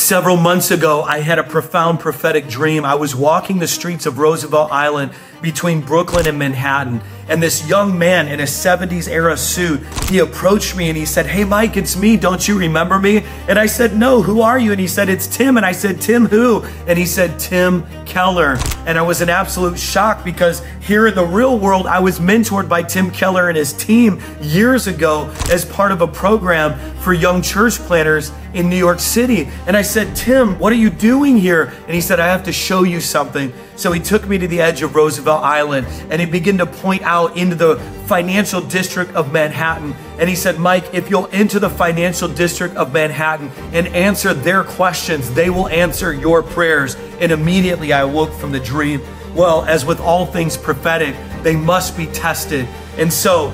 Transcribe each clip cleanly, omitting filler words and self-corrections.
Several months ago, I had a profound prophetic dream. I was walking the streets of Roosevelt Island between Brooklyn and Manhattan, and this young man in a 70s era suit, he approached me and he said, "Hey Mike, it's me, don't you remember me?" And I said, "No, who are you?" And he said, "It's Tim." And I said, "Tim who?" And he said, "Tim Keller." And I was in absolute shock because here in the real world, I was mentored by Tim Keller and his team years ago as part of a program for young church planners in New York City. And I said, "Tim, what are you doing here?" And he said, "I have to show you something." So he took me to the edge of Roosevelt Island and he began to point out into the financial district of Manhattan. And he said, "Mike, if you'll enter the financial district of Manhattan and answer their questions, they will answer your prayers." And immediately I awoke from the dream. Well, as with all things prophetic, they must be tested. And so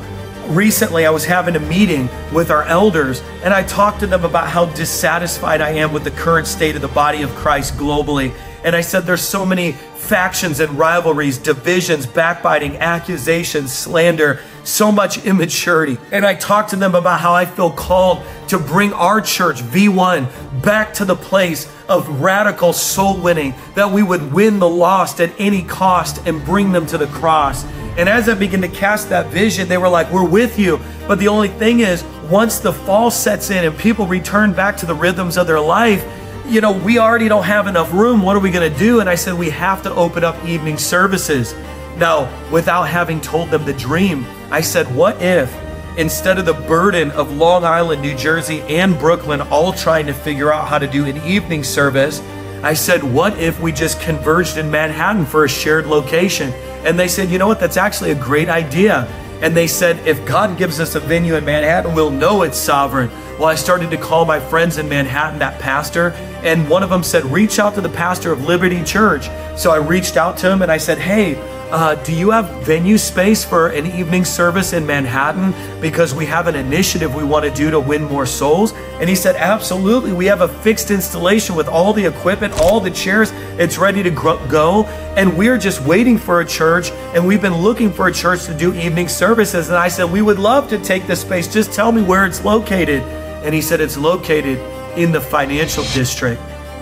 recently I was having a meeting with our elders and I talked to them about how dissatisfied I am with the current state of the body of Christ globally. And I said there's so many factions and rivalries, divisions, backbiting, accusations, slander, so much immaturity. And I talked to them about how I feel called to bring our church, V1, back to the place of radical soul winning, that we would win the lost at any cost and bring them to the cross. And as I began to cast that vision, they were like, "We're with you." But the only thing is, once the fall sets in and people return back to the rhythms of their life, we already don't have enough room. What are we going to do? And I said, we have to open up evening services. Now, without having told them the dream, I said, what if instead of the burden of Long Island, New Jersey, and Brooklyn all trying to figure out how to do an evening service, I said, what if we just converged in Manhattan for a shared location? And they said, "You know what? That's actually a great idea." And they said, if God gives us a venue in Manhattan, we'll know it's sovereign. Well, I started to call my friends in Manhattan, that pastor, and one of them said, "Reach out to the pastor of Liberty Church." So I reached out to him and I said, "Hey, do you have venue space for an evening service in Manhattan? Because we have an initiative we want to do to win more souls." And he said, "Absolutely. We have a fixed installation with all the equipment, all the chairs. It's ready to go. And we're just waiting for a church. And we've been looking for a church to do evening services." And I said, "We would love to take the space. Just tell me where it's located." And he said, "It's located in the financial district."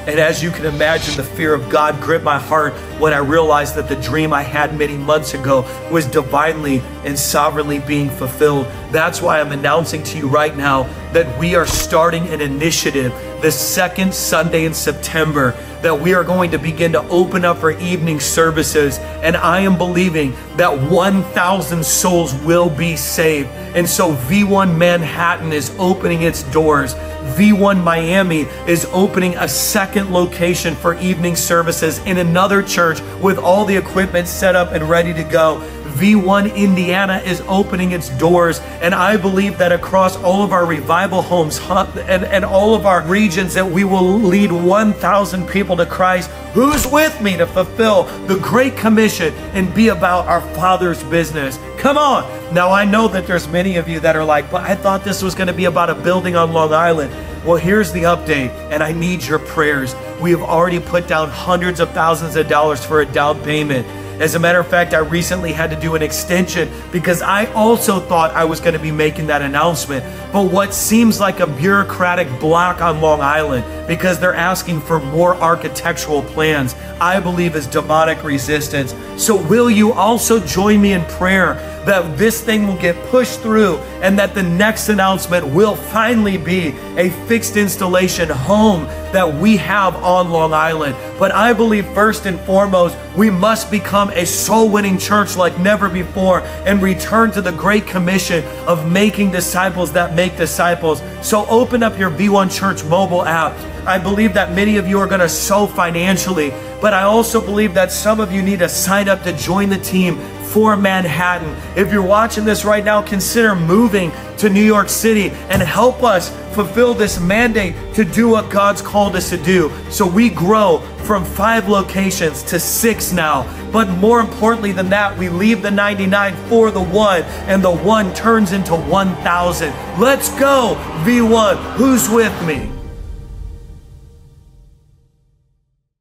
And as you can imagine, the fear of God gripped my heart when I realized that the dream I had many months ago was divinely and sovereignly being fulfilled. That's why I'm announcing to you right now that we are starting an initiative the second Sunday in September, that we are going to begin to open up for evening services. And I am believing that 1,000 souls will be saved. And so V1 Manhattan is opening its doors. V1 Miami is opening a second location for evening services in another church with all the equipment set up and ready to go. V1 Indiana is opening its doors, and I believe that across all of our revival homes and all of our regions that we will lead 1,000 people to Christ. Who's with me to fulfill the Great Commission and be about our Father's business? Come on. Now I know that there's many of you that are like, "But I thought this was going to be about a building on Long Island." Well, here's the update, and I need your prayers. We have already put down hundreds of thousands of dollars for a down payment. As a matter of fact, I recently had to do an extension because I also thought I was going to be making that announcement. But what seems like a bureaucratic block on Long Island, because they're asking for more architectural plans, I believe is demonic resistance. So will you also join me in prayer that this thing will get pushed through and that the next announcement will finally be a fixed installation home that we have on Long Island? But I believe first and foremost, we must become a soul-winning church like never before and return to the Great Commission of making disciples that make disciples. So open up your V1 Church mobile app. I believe that many of you are going to sow financially, but I also believe that some of you need to sign up to join the team for Manhattan. If you're watching this right now, consider moving to New York City and help us fulfill this mandate to do what God's called us to do. So we grow from 5 locations to 6 now. But more importantly than that, we leave the 99 for the 1, and the 1 turns into 1,000. Let's go, V1. Who's with me?